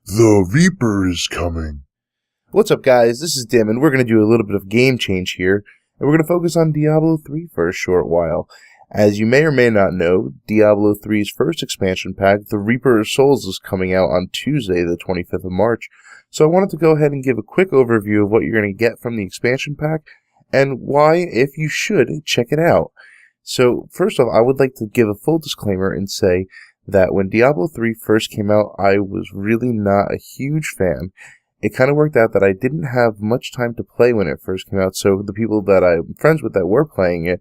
The Reaper is coming. What's up, guys? This is Dim, and we're going to do a little bit of game change here, and we're going to focus on Diablo 3 for a short while. As you may or may not know, Diablo 3's first expansion pack, The Reaper of Souls, is coming out on Tuesday, the 25th of March. So I wanted to go ahead and give a quick overview of what you're going to get from the expansion pack, and why, if you should, check it out. So, first off, I would like to give a full disclaimer and say that when Diablo 3 first came out, I was really not a huge fan. It kind of worked out that I didn't have much time to play when it first came out, so the people that I'm friends with that were playing it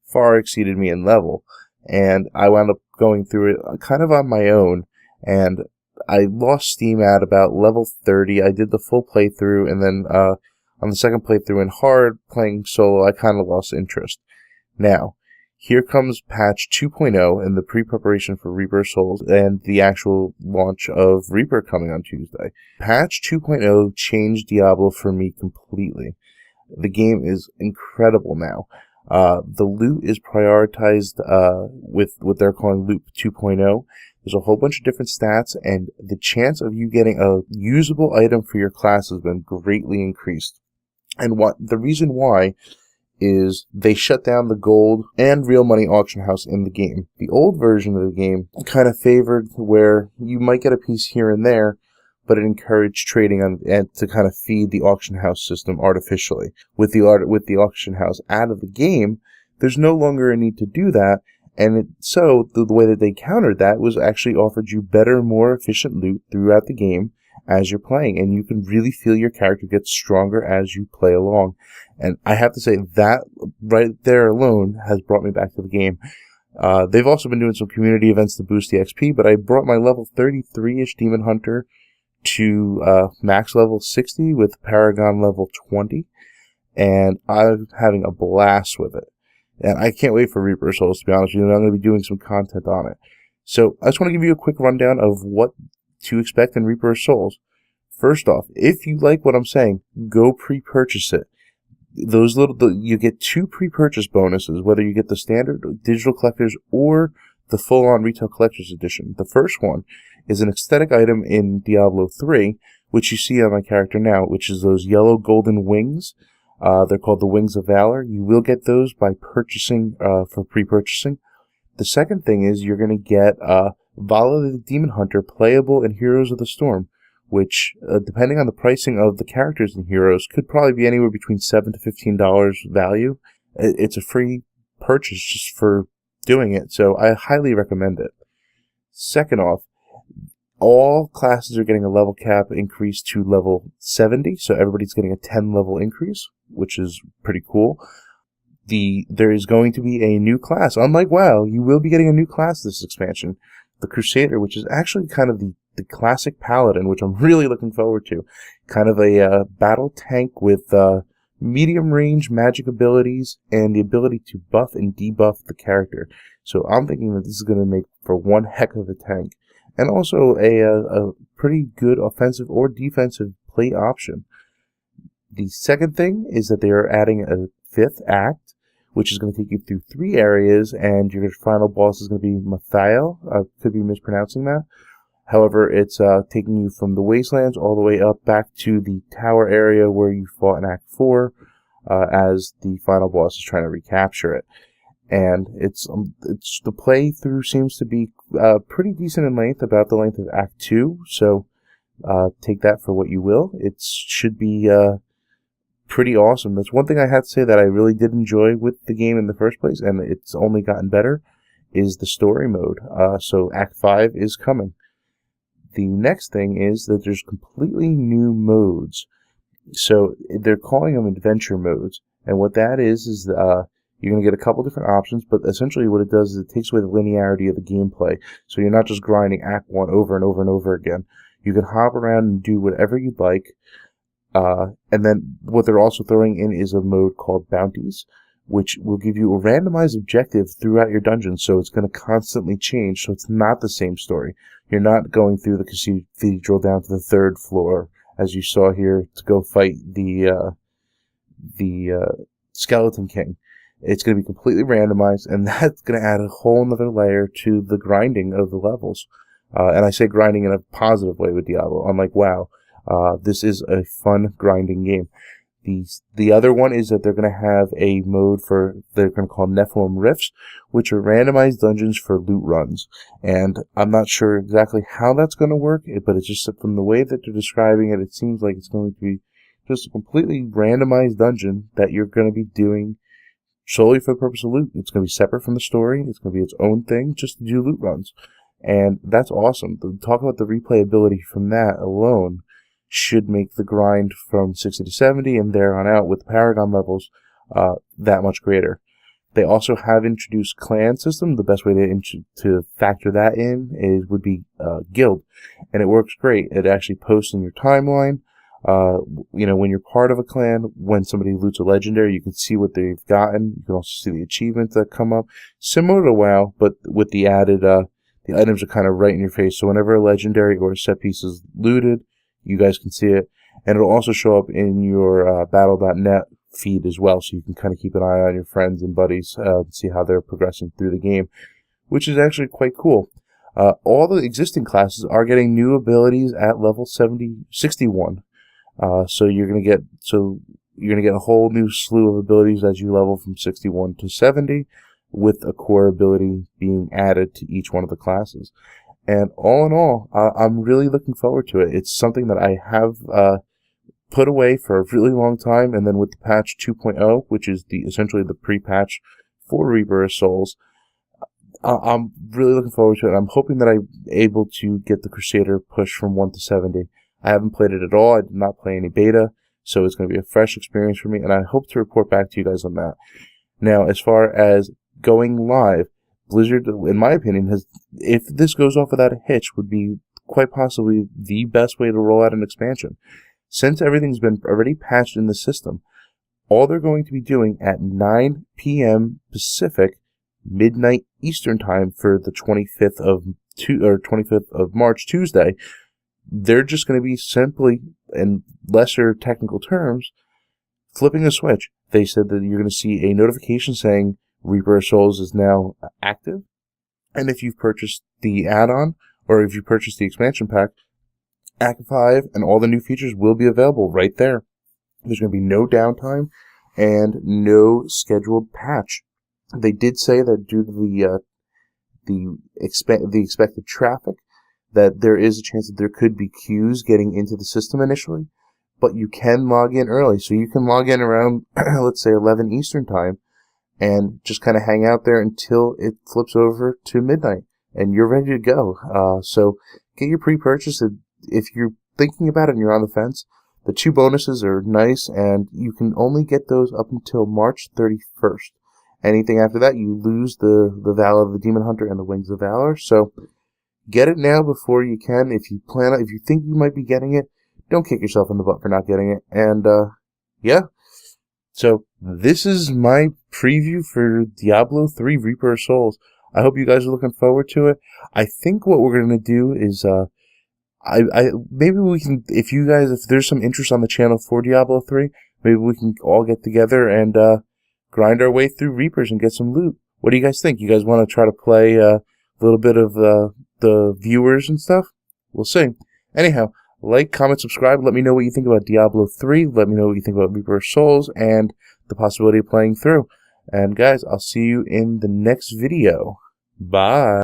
far exceeded me in level. And I wound up going through it kind of on my own, and I lost steam at about level 30. I did the full playthrough, and then on the second playthrough in hard, playing solo, I kind of lost interest. Now, here comes patch 2.0 and the pre-preparation for Reaper Souls and the actual launch of Reaper coming on Tuesday. Patch 2.0 changed Diablo for me completely. The game is incredible now. The loot is prioritized with what they're calling Loot 2.0. There's a whole bunch of different stats, and the chance of you getting a usable item for your class has been greatly increased. And the reason why is they shut down the gold and real money auction house in the game. The old version of the game kind of favored where you might get a piece here and there, but it encouraged trading and to kind of feed the auction house system artificially. With the auction house out of the game, there's no longer a need to do that, and so the way that they countered that was actually offered you better, more efficient loot throughout the game as you're playing, and you can really feel your character get stronger as you play along. And I have to say that right there alone has brought me back to the game. They've also been doing some community events to boost the XP, but I brought my level 33-ish Demon Hunter to max level 60 with Paragon level 20, and I'm having a blast with it. And I can't wait for Reaper Souls, to be honest with you. I'm going to be doing some content on it. So I just want to give you a quick rundown of what to expect in Reaper Souls. First off, if you like what I'm saying, go pre-purchase it. You get 2 pre-purchase bonuses, whether you get the standard digital collectors or the full-on retail collector's edition. The first one is an aesthetic item in Diablo 3, which you see on my character now, which is those yellow golden wings. They're called the Wings of Valor. You will get those by purchasing for pre-purchasing. The second thing is you're going to get Vala the Demon Hunter playable in Heroes of the Storm, which, depending on the pricing of the characters and heroes, could probably be anywhere between $7 to $15 value. It's a free purchase just for doing it, so I highly recommend it. Second off, all classes are getting a level cap increase to level 70, so everybody's getting a 10 level increase, which is pretty cool. There is going to be a new class. Unlike WoW, you will be getting a new class this expansion, the Crusader, which is actually kind of the classic Paladin, which I'm really looking forward to. Kind of a battle tank with medium range magic abilities and the ability to buff and debuff the character. So I'm thinking that this is going to make for one heck of a tank. And also a pretty good offensive or defensive play option. The second thing is that they are adding a 5th act, which is going to take you through 3 areas, and your final boss is going to be Mathiel. I could be mispronouncing that. However, it's taking you from the Wastelands all the way up back to the tower area where you fought in Act 4, as the final boss is trying to recapture it. And it's the playthrough seems to be pretty decent in length, about the length of Act 2, so take that for what you will. It should be pretty awesome. That's one thing I have to say that I really did enjoy with the game in the first place, and it's only gotten better, is the story mode. So Act 5 is coming. The next thing is that there's completely new modes. So they're calling them adventure modes, and what that is you're going to get a couple different options, but essentially what it does is it takes away the linearity of the gameplay. So you're not just grinding Act 1 over and over and over again. You can hop around and do whatever you'd like. And then what they're also throwing in is a mode called Bounties, which will give you a randomized objective throughout your dungeon, so it's going to constantly change, so it's not the same story. You're not going through the cathedral down to the 3rd floor, as you saw here, to go fight the Skeleton King. It's going to be completely randomized, and that's going to add a whole nother layer to the grinding of the levels. And I say grinding in a positive way with Diablo. I'm like, wow, this is a fun grinding game. The other one is that they're going to have a mode they're going to call Nephilim Rifts, which are randomized dungeons for loot runs. And I'm not sure exactly how that's going to work, but it's just from the way that they're describing it, it seems like it's going to be just a completely randomized dungeon that you're going to be doing solely for the purpose of loot. It's going to be separate from the story. It's going to be its own thing just to do loot runs. And that's awesome. Talk about the replayability from that alone should make the grind from 60 to 70 and there on out with the Paragon levels that much greater. They also have introduced clan system. The best way to factor that in would be guild, and it works great. It actually posts in your timeline. When you're part of a clan, when somebody loots a legendary, you can see what they've gotten. You can also see the achievements that come up, similar to WoW, but with the added the items are kind of right in your face. So whenever a legendary or a set piece is looted, you guys can see it, and it'll also show up in your battle.net feed as well, so you can kind of keep an eye on your friends and buddies and see how they're progressing through the game, which is actually quite cool. All the existing classes are getting new abilities at level 61. So you're gonna get a whole new slew of abilities as you level from 61 to 70, with a core ability being added to each one of the classes. And all in all, I'm really looking forward to it. It's something that I have put away for a really long time, and then with the patch 2.0, which is essentially the pre-patch for Reaper of Souls, I'm really looking forward to it. I'm hoping that I'm able to get the Crusader push from 1 to 70. I haven't played it at all. I did not play any beta, so it's going to be a fresh experience for me, and I hope to report back to you guys on that. Now, as far as going live, Blizzard, in my opinion, if this goes off without a hitch, would be quite possibly the best way to roll out an expansion. Since everything's been already patched in the system, all they're going to be doing at 9 p.m. Pacific, midnight Eastern time for the 25th of March, Tuesday, they're just going to be simply, in lesser technical terms, flipping a switch. They said that you're going to see a notification saying Reaper of Souls is now active, and if you've purchased the add-on, or if you purchased the expansion pack, Act 5 and all the new features will be available right there. There's going to be no downtime and no scheduled patch. They did say that due to the expected traffic, that there is a chance that there could be queues getting into the system initially, but you can log in early. So you can log in around, let's say, 11 Eastern time, and just kind of hang out there until it flips over to midnight, and you're ready to go. So get your pre-purchase. If you're thinking about it and you're on the fence, the 2 bonuses are nice, and you can only get those up until March 31st. Anything after that, you lose the Valor of the Demon Hunter and the Wings of Valor. So get it now before you can. If you think you might be getting it, don't kick yourself in the butt for not getting it. And yeah. So this is my preview for Diablo 3 Reaper of Souls. I hope you guys are looking forward to it. I think what we're going to do is maybe we can, if there's some interest on the channel for Diablo 3, maybe we can all get together and grind our way through Reapers and get some loot. What do you guys think? You guys want to try to play a little bit of the viewers and stuff? We'll see. Anyhow, like, comment, subscribe. Let me know what you think about Diablo 3. Let me know what you think about Reaper of Souls and the possibility of playing through. And guys, I'll see you in the next video. Bye.